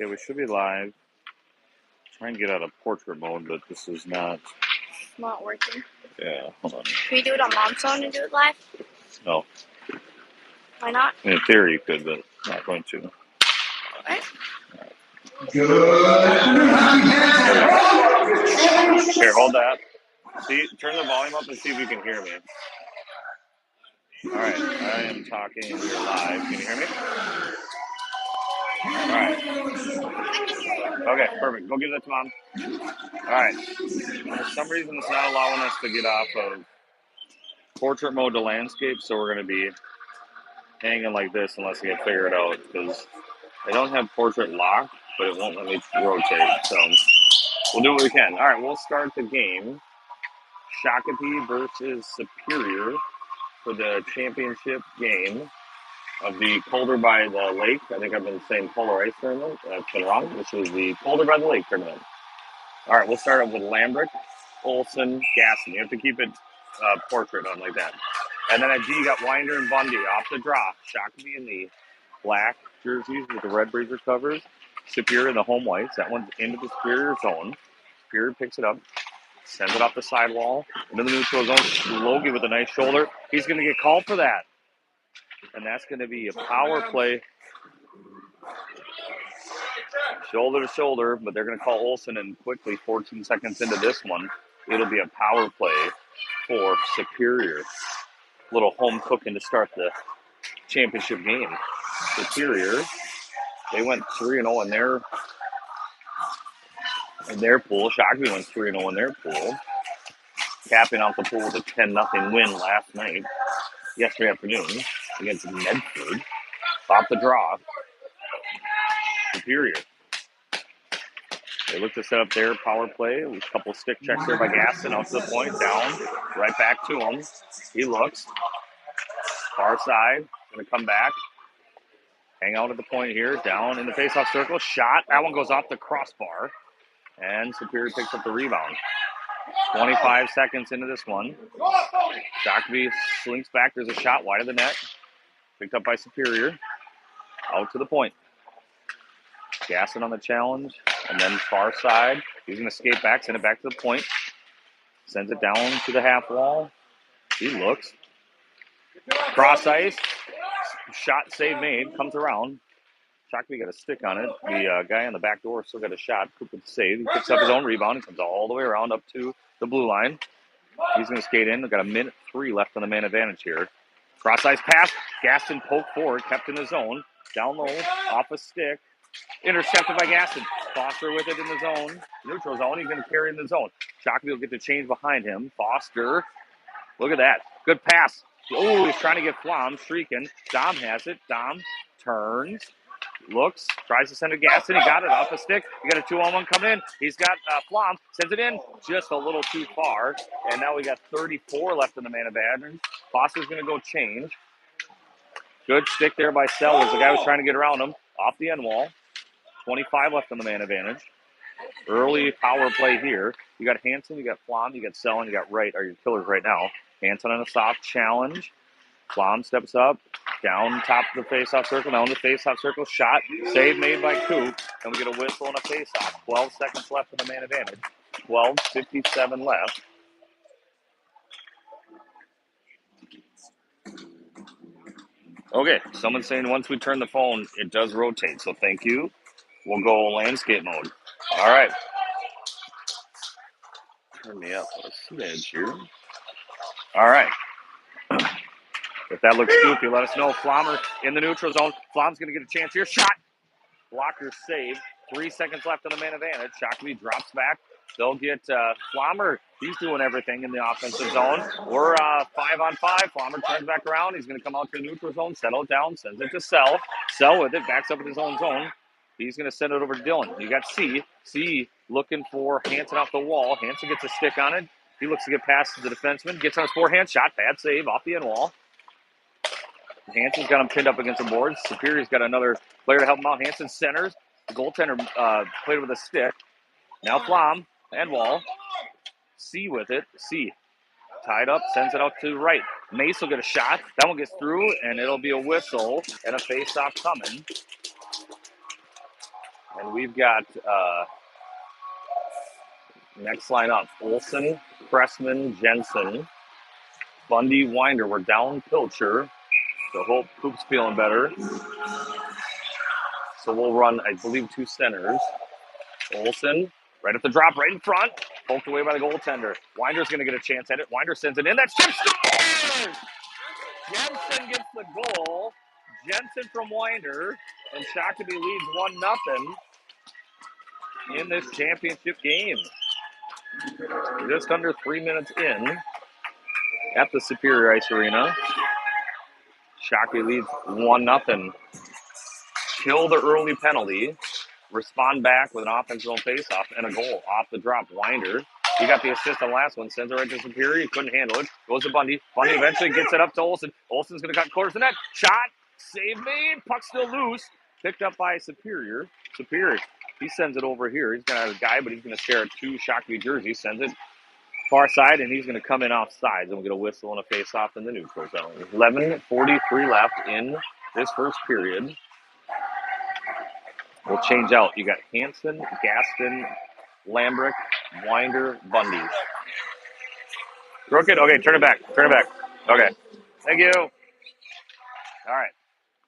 Okay, we should be live. Try and get out of portrait mode, but this is not working. Yeah, hold on. Can we do it on Mom's phone and do it live? No. Why not? In theory you could, but not going to. Okay. Here, hold that. See, turn the volume up and see if you can hear me. Alright, I am talking and you're live. Can you hear me? Alright. Okay, perfect. Go give that to Mom. Alright. For some reason it's not allowing us to get off of portrait mode to landscape, so we're going to be hanging like this unless we get figured out, because I don't have portrait locked, but it won't let me rotate, so we'll do what we can. Alright, we'll start the game. Shakopee versus Superior for the championship game of the Colder by the Lake. I think I've been saying Polar Ice Tournament. That's been wrong. This is the Colder by the Lake Tournament. All right, we'll start up with Lambrick, Olson, Gaston. You have to keep it portrait on like that. And then at G, you got Winder and Bundy off the draw. Shakopee in the black jerseys with the red breezer covers. Superior in the home whites. That one's into the Superior zone. Superior picks it up. Sends it off the sidewall into the neutral zone. Logie with a nice shoulder. He's going to get called for that. And that's going to be a power play. Shoulder to shoulder, but they're going to call Olson, and quickly, 14 seconds into this one, it'll be a power play for Superior. Little home cooking to start the championship game. Superior, they went 3-0 in their pool. Shakopee went 3-0 in their pool. Capping out the pool with a 10-0 win yesterday afternoon against Medford. Off the draw. Superior. They look to set up their power play. A couple stick checks there by Gaston. Out to the point. Down. Right back to him. He looks. Far side. Going to come back. Hang out at the point here. Down in the faceoff circle. Shot. That one goes off the crossbar. And Superior picks up the rebound. 25 seconds into this one. Shakopee slinks back. There's a shot wide of the net. Picked up by Superior. Out to the point. Gaston on the challenge. And then far side. He's going to skate back. Send it back to the point. Sends it down to the half wall. He looks. Cross ice. Shot save made. Comes around. Shakopee got a stick on it. The guy on the back door still got a shot. Cooper with the save. He picks up his own rebound. He comes all the way around up to the blue line. He's going to skate in. We've got a minute 3 left on the man advantage here. Cross ice pass. Gaston poked forward. Kept in the zone. Down low. Off a stick. Intercepted by Gaston. Foster with it in the zone. Neutral zone. He's going to carry in the zone. Shakopee will get the change behind him. Foster. Look at that. Good pass. Oh, he's trying to get Flom streaking. Dom has it. Dom turns. Looks. Tries to send it to Gaston. He got it off a stick. You got a 2-on-1 coming in. He's got Flom. Sends it in. Just a little too far. And now we got 34 left in the man advantage. Foster's going to go change. Good stick there by Sellers. The guy was trying to get around him. Off the end wall. 25 left on the man advantage. Early power play here. You got Hanson, you got Flom, you got Sell, you got Wright are your killers right now. Hanson on a soft challenge. Flom steps up. Down top of the face-off circle. Down the face-off circle. Shot. Save made by Coop. And we get a whistle and a face-off. 12 seconds left on the man advantage. 12:57 left. Okay, someone's saying once we turn the phone, it does rotate. So thank you. We'll go landscape mode. All right. Turn me up a smidge here. All right. If that looks goofy, let us know. Flommer in the neutral zone. Flom's going to get a chance here. Shot. Blocker save. 3 seconds left on the man advantage. Shakopee drops back. They'll get Flommer. He's doing everything in the offensive zone. We're 5-on-5. Flommer turns back around. He's going to come out to the neutral zone, settle it down, sends it to Sell. Sell with it, backs up in his own zone. He's going to send it over to Dylan. You got C. C looking for Hanson off the wall. Hanson gets a stick on it. He looks to get past the defenseman. Gets on his forehand shot. Bad save off the end wall. Hanson's got him pinned up against the boards. Superior's got another player to help him out. Hanson centers. The goaltender played with a stick. Now Flom and wall. C with it. C tied up. Sends it out to right. Mace will get a shot. That one gets through, and it'll be a whistle and a face-off coming. And we've got next line up, Olson, Pressman, Jensen, Bundy, Winder. We're down Pilcher. So hope Coop's feeling better. So we'll run, I believe, 2 centers. Olson, right at the drop, right in front. Poked away by the goaltender. Winder's going to get a chance at it. Winder sends it in. That's chip scores! Jensen gets the goal. Jensen from Winder. And Shakopee leads 1-0 in this championship game. Just under 3 minutes in at the Superior Ice Arena. Shakopee leads 1-0. Kill the early penalty. Respond back with an offensive zone faceoff and a goal off the drop. Winder, he got the assist on the last one. Sends it right to Superior. He couldn't handle it. Goes to Bundy. Bundy eventually gets it up to Olson. Olson's going to cut corners to net. Shot. Save made. Puck still loose. Picked up by Superior. Superior, he sends it over here. He's going to have a guy, but he's going to stare at 2 Shakopee jerseys. Sends it far side, and he's going to come in off sides. And we'll get a whistle and a face-off in the neutral zone. 11:43 left in this first period. We'll change out. You got Hansen, Gaston, Lambrick, Winder, Bundy. Crooked? Okay, turn it back. Turn it back. Okay. Thank you. All right.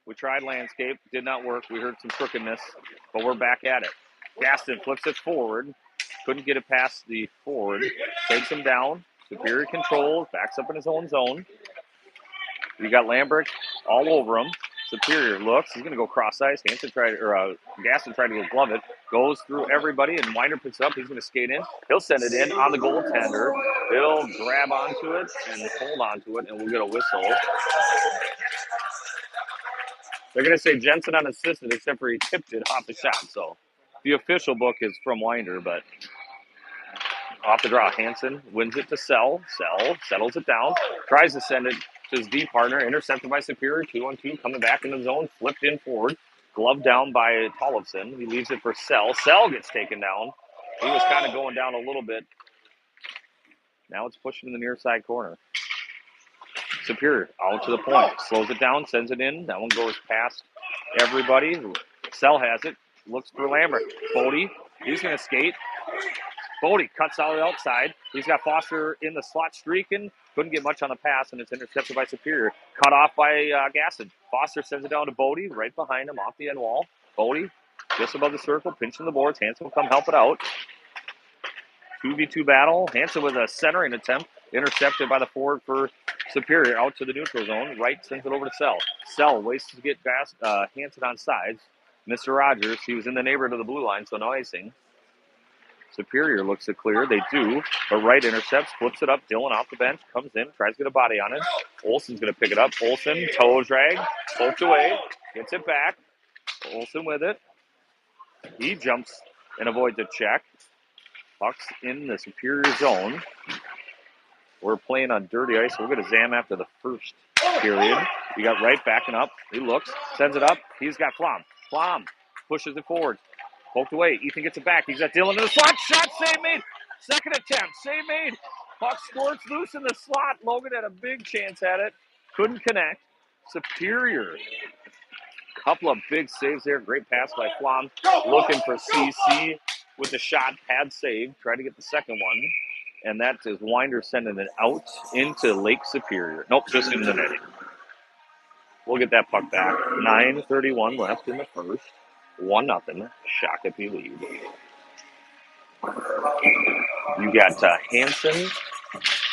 We tried landscape. Did not work. We heard some crookedness, but we're back at it. Gaston flips it forward. Couldn't get it past the forward. Takes him down. Superior controls. Backs up in his own zone. You got Lambrick all over him. Superior looks. He's going to go cross ice. Gaston tried to glove it. Goes through everybody, and Winder picks it up. He's going to skate in. He'll send it in on the goaltender. He'll grab onto it and hold onto it, and we'll get a whistle. They're going to say Jensen unassisted, except for he tipped it off the shot. So the official book is from Winder, but off the draw. Hansen wins it to Sell. Sell settles it down. Tries to send it to his D partner. Intercepted by Superior. 2-on-2. Coming back in the zone. Flipped in forward. Gloved down by Tollefson. He leaves it for Sell. Sell gets taken down. He was kind of going down a little bit. Now it's pushing in the near side corner. Superior out to the point. Slows it down. Sends it in. That one goes past everybody. Sell has it. Looks for Lambert. Bodie. He's going to skate. Bodie cuts out outside. He's got Foster in the slot streaking. Couldn't get much on the pass, and it's intercepted by Superior. Cut off by Gaston. Foster sends it down to Bodie, right behind him, off the end wall. Bodie, just above the circle, pinching the boards. Hansen will come help it out. 2v2 battle. Hansen with a centering attempt. Intercepted by the forward for Superior, out to the neutral zone. Right sends it over to Sell. Sell waits to get Hansen on sides. Mr. Rogers, he was in the neighborhood of the blue line, so no icing. Superior looks it clear. They do. But right intercepts, flips it up. Dylan off the bench, comes in, tries to get a body on it. Olson's going to pick it up. Olson, toe drag, poked away, gets it back. Olson with it. He jumps and avoids a check. Puck's in the Superior zone. We're playing on dirty ice. We'll get a Zam after the first period. You got Wright backing up. He looks, sends it up. He's got Flom. Flom pushes it forward. Poked away. Ethan gets it back. He's got Dylan in the slot. Shot, save made. Second attempt. Save made. Puck squirts loose in the slot. Logan had a big chance at it. Couldn't connect. Superior. Couple of big saves there. Great pass by Flom. Looking for CC with the shot. Pad save. Tried to get the second one. And that is Winder sending it out into Lake Superior. Nope, just in the netting. We'll get that puck back. 9:31 left in the first. 1-0, Shakopee lead. You got Hansen,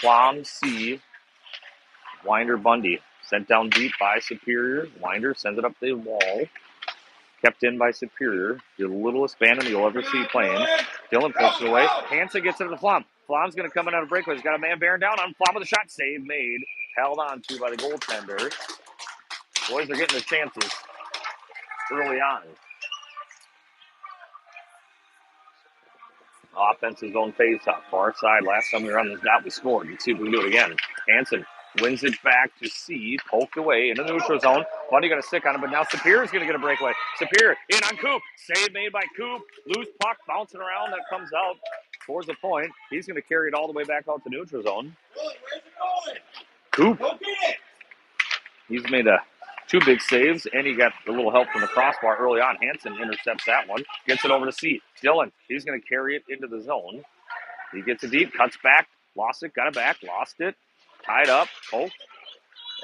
Plum, C, Winder, Bundy. Sent down deep by Superior. Winder sends it up the wall. Kept in by Superior. The littlest Bantam you'll ever see playing. Dylan pulls it away. Hansen gets it to the Flom. Flom's going to come in out of breakaway. He's got a man bearing down on him. Flom with a shot. Save made. Held on to by the goaltender. Boys are getting their chances early on. Offensive zone face-off. Far side. Last time we were on this dot, we scored. Let's see if we can do it again. Hansen wins it back to C. Poked away into the neutral zone. Bundy got a stick on him, but now Superior's going to get a breakaway. Superior in on Coop. Save made by Coop. Loose puck bouncing around. That comes out towards the point. He's going to carry it all the way back out to neutral zone. Coop. He's made a 2 big saves, and he got a little help from the crossbar early on. Hansen intercepts that one, gets it over to C. Dillon, he's going to carry it into the zone. He gets it deep, cuts back, lost it, got it back, lost it, tied up, poked,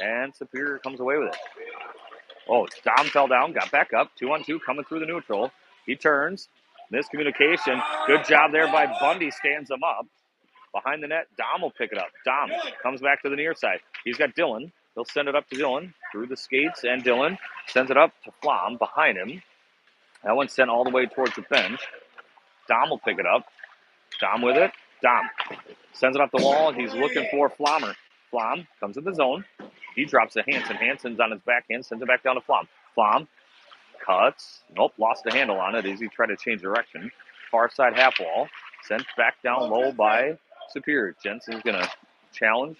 and Superior comes away with it. Oh, Dom fell down, got back up, 2-on-2 coming through the neutral. He turns, miscommunication. Good job there by Bundy, stands him up. Behind the net, Dom will pick it up. Dom comes back to the near side. He's got Dillon. He'll send it up to Dillon through the skates, and Dillon sends it up to Flom behind him. That one's sent all the way towards the bench. Dom will pick it up. Dom with it. Dom sends it up the wall. He's looking for Flommer. Flom comes in the zone. He drops to Hansen. Hansen's on his backhand, sends it back down to Flom. Flom cuts. Nope, lost the handle on it as he tried to change direction. Far side half wall. Sent back down low by Superior. Jensen's going to challenge.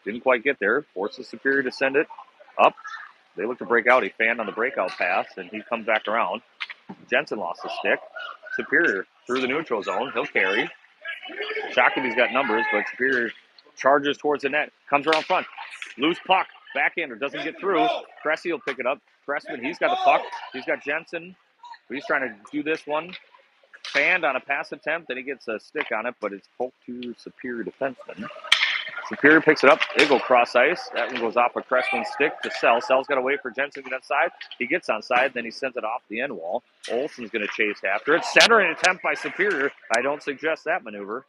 Didn't quite get there. Forces Superior to send it up. They look to break out. He fanned on the breakout pass, and he comes back around. Jensen lost the stick. Superior through the neutral zone. He'll carry. Shakopee's got numbers, but Superior charges towards the net. Comes around front. Loose puck. Backhander doesn't get through. Cressy will pick it up. Cressman, he's got the puck. He's got Jensen. He's trying to do this one. Fanned on a pass attempt, and he gets a stick on it, but it's poked to Superior defenseman. Superior picks it up. They go cross ice. That one goes off a Cressman's stick to Sell. Sell's got to wait for Jensen to get inside. He gets onside, then he sends it off the end wall. Olsen's going to chase after it. Centering attempt by Superior. I don't suggest that maneuver.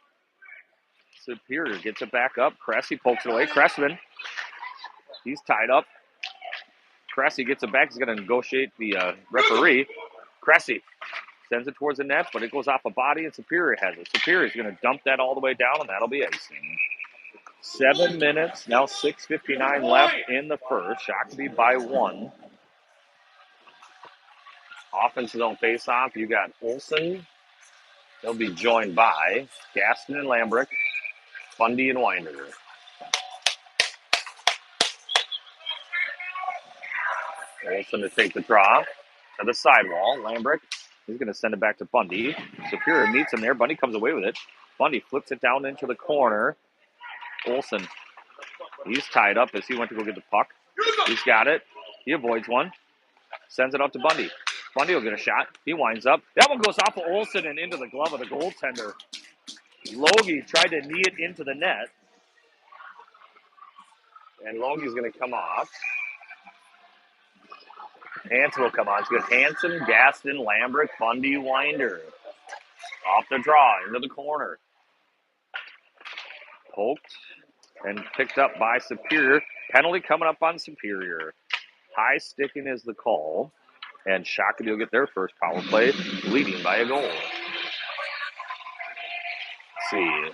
Superior gets it back up. Cressy pokes it away. Cressman, he's tied up. Cressy gets it back. He's going to negotiate the referee. Cressy sends it towards the net, but it goes off a body, and Superior has it. Superior's going to dump that all the way down, and that'll be icing. 7 minutes, now 6:59 left in the first. Shakopee by 1. Offensive zone face-off. You got Olsen. They'll be joined by Gaston and Lambrick, Bundy and Winder. Olsen to take the draw to the sidewall. Lambrick, he's going to send it back to Bundy. Superior meets him there. Bundy comes away with it. Bundy flips it down into the corner. Olsen, he's tied up as he went to go get the puck. He's got it. He avoids one. Sends it up to Bundy. Bundy will get a shot. He winds up. That one goes off of Olsen and into the glove of the goaltender. Logie tried to knee it into the net. And Logie's going to come off. Hansen will come on. It's good. Hansen, Gaston, Lambrick, Bundy, Winder. Off the draw, into the corner. Poked and picked up by Superior. Penalty coming up on Superior. High sticking is the call. And Shakopee will get their first power play, leading by a goal. Let's see.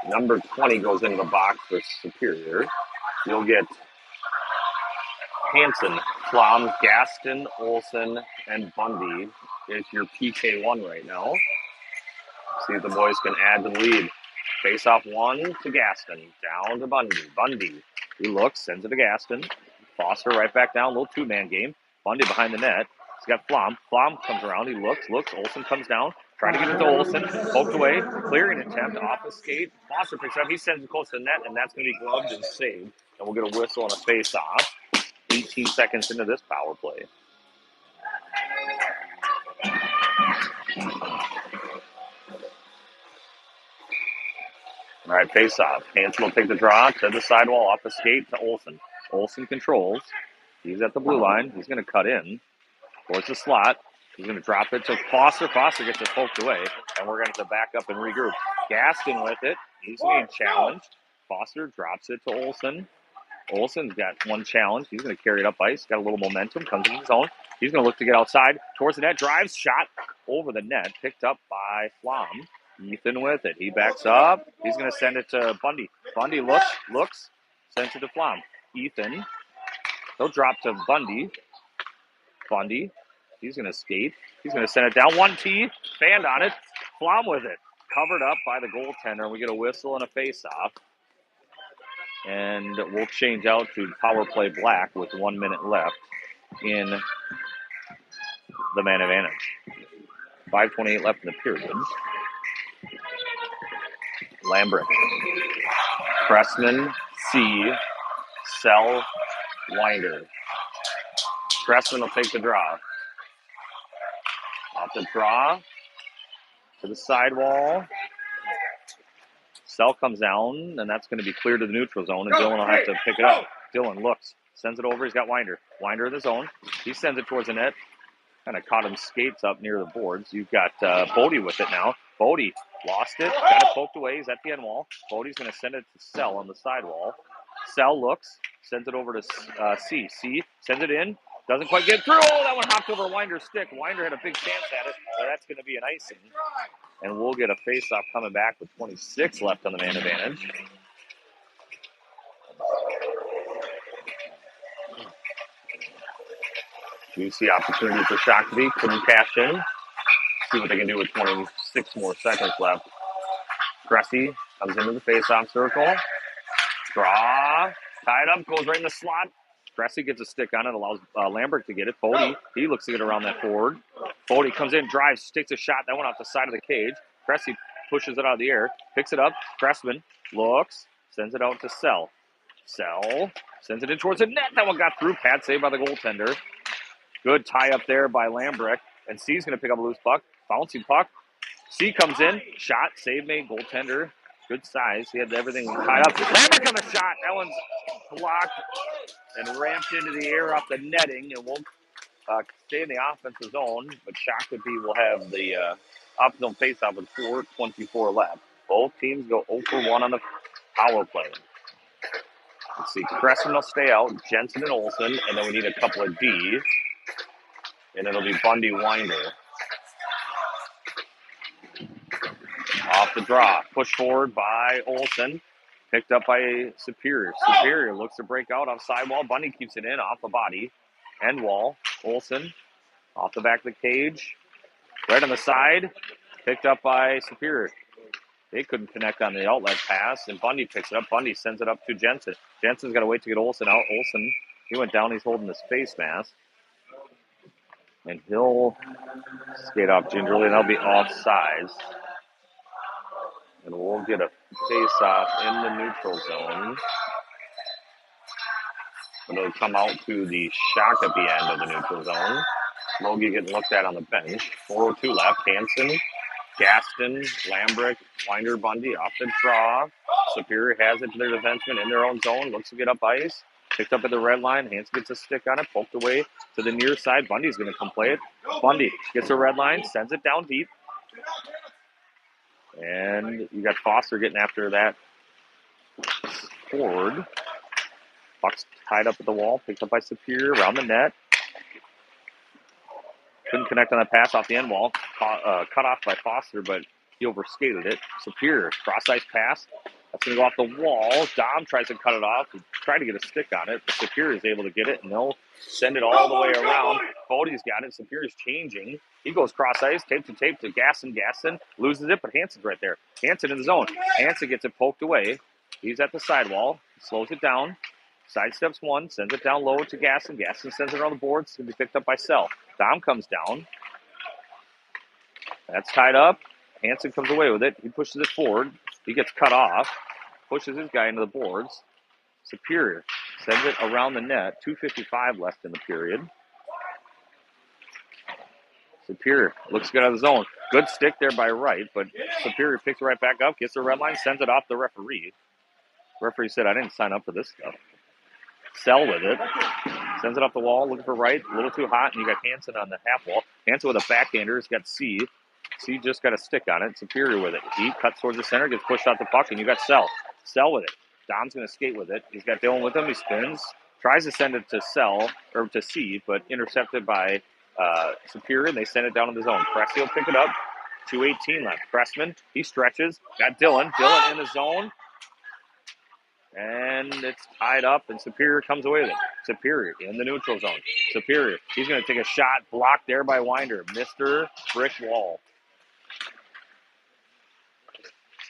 Number 20 goes into the box for Superior. You'll get Hansen, Flom, Gaston, Olsen, and Bundy is your PK1 right now. See if the boys can add to the lead. Face off one to Gaston. Down to Bundy. Bundy, he looks, sends it to Gaston. Foster right back down. Little two-man game. Bundy behind the net. He's got Flom. Flom comes around. He looks. Olsen comes down. Trying to get it to Olsen. Poked away. Clearing attempt. Off the skate. Foster picks it up. He sends it close to the net, and that's going to be gloved and saved. And we'll get a whistle and a face-off. 18 seconds into this power play. All right, face-off. Hansen will take the draw to the sidewall off the skate to Olsen. Olsen controls. He's at the blue line. He's going to cut in towards the slot. He's going to drop it to Foster. Foster gets it poked away, and we're going to back up and regroup. Gaston with it. He's being challenged. Foster drops it to Olsen. Olsen's got one challenge. He's going to carry it up ice. Got a little momentum. Comes in his own. He's going to look to get outside towards the net. Drives. Shot over the net. Picked up by Flom. Ethan with it. He backs up. He's going to send it to Bundy. Bundy looks, sends it to Flom. Ethan. He'll drop to Bundy. Bundy. He's going to skate. He's going to send it down. 1T. Fanned on it. Flom with it. Covered up by the goaltender. We get a whistle and a face-off. And we'll change out to power play black with 1 minute left in the man advantage. 5:28 left in the period. Lambrick. Pressman, C. Sell, Winder. Cressman will take the draw. Off the draw to the sidewall. Sell comes down, and that's going to be clear to the neutral zone, and Dylan will have to pick it up. Dylan looks, sends it over. He's got Winder. Winder in the zone. He sends it towards the net. Kind of caught him skates up near the boards. You've got Bodie with it now. Bodie lost it, got it poked away. He's at the end wall. Bodie's going to send it to Sell on the sidewall. Sell looks, sends it over to C. C sends it in. Doesn't quite get through. Oh, that one hopped over Winder's stick. Winder had a big chance at it, but that's going to be an icing. And we'll get a face-off coming back with 26 left on the man advantage. Juicy opportunity for Shakopee. Couldn't cash in. See what they can do with 26 more seconds left. Cressy comes into the face-off circle. Draw. Tied up. Goes right in the slot. Cressy gets a stick on it. Allows Lambert to get it. Bodie, he looks to get around that forward. Bodie comes in, drives, takes a shot. That one off the side of the cage. Cressy pushes it out of the air. Picks it up. Cressman looks. Sends it out to Sell. Sell. Sends it in towards the net. That one got through. Pad saved by the goaltender. Good tie up there by Lambrecht. And C's going to pick up a loose puck. Bouncing puck. C comes in. Shot. Save made. Goaltender. Good size. He had everything tied up. Lambrecht on the shot. That one's blocked and ramped into the air off the netting. And we'll stay in the offensive zone. But Shakopee will have the up-zone face-off with 4:24 left. Both teams go 0 for 1 on the power play. Let's see. Cressman will stay out. Jensen and Olsen. And then we need a couple of D's. And it'll be Bundy Winder. Off the draw. Pushed forward by Olsen. Picked up by Superior. Superior looks to break out off sidewall. Bundy keeps it in off the body. End wall. Olsen off the back of the cage. Right on the side. Picked up by Superior. They couldn't connect on the outlet pass. And Bundy picks it up. Bundy sends it up to Jensen. Jensen's got to wait to get Olsen out. Olsen, he went down. He's holding his face mask. And he'll skate off gingerly, and that'll be offsides. And we'll get a face-off in the neutral zone. And it'll come out to the Shakopee end of the neutral zone. Logie getting looked at on the bench. 4:02 left. Hansen, Gaston, Lambrecht, Winder, Bundy off the draw. Superior has it to their defenseman in their own zone. Looks to get up ice. Picked up at the red line. Hansen gets a stick on it. Poked away to the near side. Bundy's going to come play it. Bundy gets a red line. Sends it down deep. And you got Foster getting after that forward. Puck's tied up at the wall. Picked up by Superior. Around the net. Couldn't connect on that pass off the end wall. Cut off by Foster, but he overskated it. Superior. Cross-ice pass. That's going to go off the wall. Dom tries to cut it off. He tried to get a stick on it, but Superior is able to get it, and they'll send it all the way around. Bodie's got it. Superior's changing. He goes cross-ice, tape to Gaston. Gaston loses it, but Hansen's right there. Hansen in the zone. Hansen gets it poked away. He's at the sidewall. Slows it down. Sidesteps one. Sends it down low to Gaston. Gaston sends it around the boards. It's going to be picked up by Sell. Dom comes down. That's tied up. Hansen comes away with it. He pushes it forward. He gets cut off. Pushes his guy into the boards. Superior sends it around the net. 2:55 left in the period. Superior looks good out of the zone. Good stick there by Wright, but Superior picks it right back up, gets the red line, sends it off the referee. Referee said, I didn't sign up for this stuff. Sell with it. Sends it off the wall, looking for Wright. A little too hot, and you got Hansen on the half wall. Hansen with a backhander. He's got C. C just got a stick on it. Superior with it. He cuts towards the center, gets pushed out the puck, and you got Sell. Sell with it. Dom's going to skate with it. He's got Dylan with him. He spins. Tries to send it to Sell, or to C, but intercepted by Superior, and they send it down in the zone. Cressy will pick it up. 2:18 left. Cressman, he stretches. Got Dylan. Dylan in the zone. And it's tied up, and Superior comes away with it. Superior in the neutral zone. Superior, he's going to take a shot. Blocked there by Winder. Mr. Brick Wall.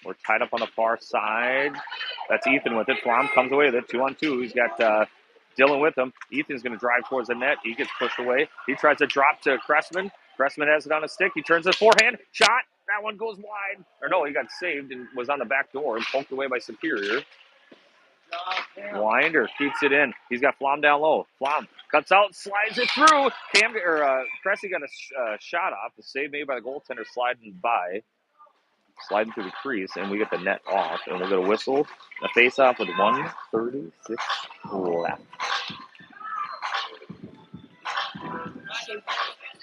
We're tied up on the far side. That's Ethan with it. Flom comes away with it. 2-on-2. He's got Dylan with him. Ethan's going to drive towards the net. He gets pushed away. He tries to drop to Cressman. Cressman has it on a stick. He turns his forehand. Shot. That one goes wide. Or no, he got saved and was on the back door and poked away by Superior. Winder keeps it in. He's got Flom down low. Flom cuts out, slides it through. Cressy got a shot off. The save made by the goaltender sliding through the crease, and we get the net off, and we'll get a whistle, a face-off with 1:36 left.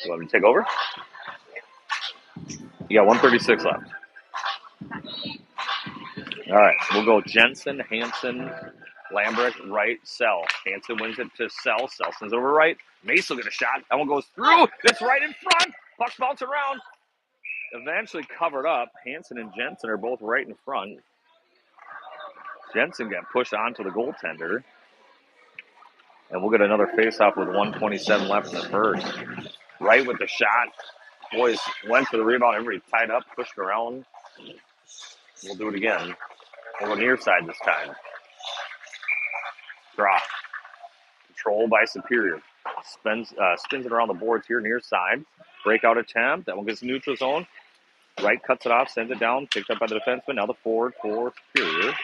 You want me to take over? You got 1:36 left. All right, we'll go Jensen, Hansen, Lambrick, right, Sell. Hansen wins it to Sell. Sell sends over right. Mace will get a shot. That one goes through. It's right in front. Puck bounce around. Eventually covered up. Hansen and Jensen are both right in front. Jensen got pushed onto the goaltender. And we'll get another face-off with 1:27 left in the first. Right with the shot. Boys went for the rebound. Everybody tied up, pushed around. We'll do it again. We'll go near side this time. Draw. Control by Superior. Spins it around the boards here near side. Breakout attempt. That one gets neutral zone. Right cuts it off, sends it down. Picked up by the defenseman. Now the forward for Superior.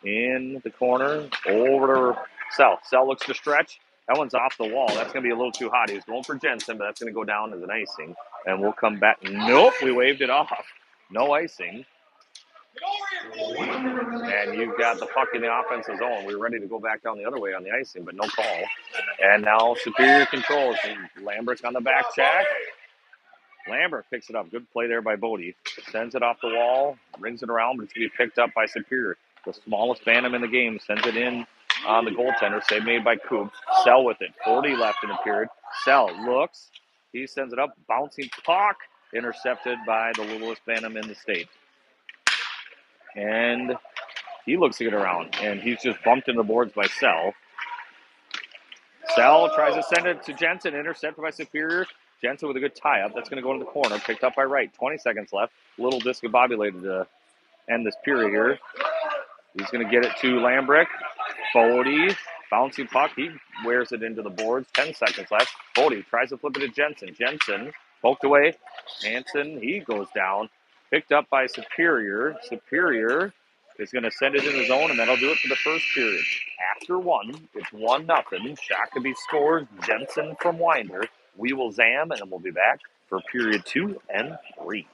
In the corner. Over to Sell. Sell looks to stretch. That one's off the wall. That's going to be a little too hot. He's going for Jensen, but that's going to go down as an icing. And we'll come back. Nope, we waved it off. No icing. And you've got the puck in the offensive zone. We were ready to go back down the other way on the icing, but no call. And now Superior controls. Lambert's on the back check. Lambert picks it up. Good play there by Bodie. Sends it off the wall, rings it around, but it's going to be picked up by Superior. The smallest Bantam in the game sends it in on the goaltender. Save made by Coop. Sell with it. 40 left in the period. Sell looks. He sends it up. Bouncing puck. Intercepted by the littlest Bantam in the state. And he looks to get around. And he's just bumped into the boards by Sell. Sell tries to send it to Jensen. Intercepted by Superior. Jensen with a good tie-up. That's going to go into the corner. Picked up by Wright. 20 seconds left. A little discombobulated to end this period here. He's going to get it to Lambrick. Bodie. Bouncing puck. He wears it into the boards. 10 seconds left. Bodie tries to flip it to Jensen. Jensen poked away. Hansen, he goes down. Picked up by Superior. Superior is going to send it in the zone, and that'll do it for the first period. After one, it's 1-0. Shakopee scores. Jensen from Winder. We will zam, and then we'll be back for period 2 and 3.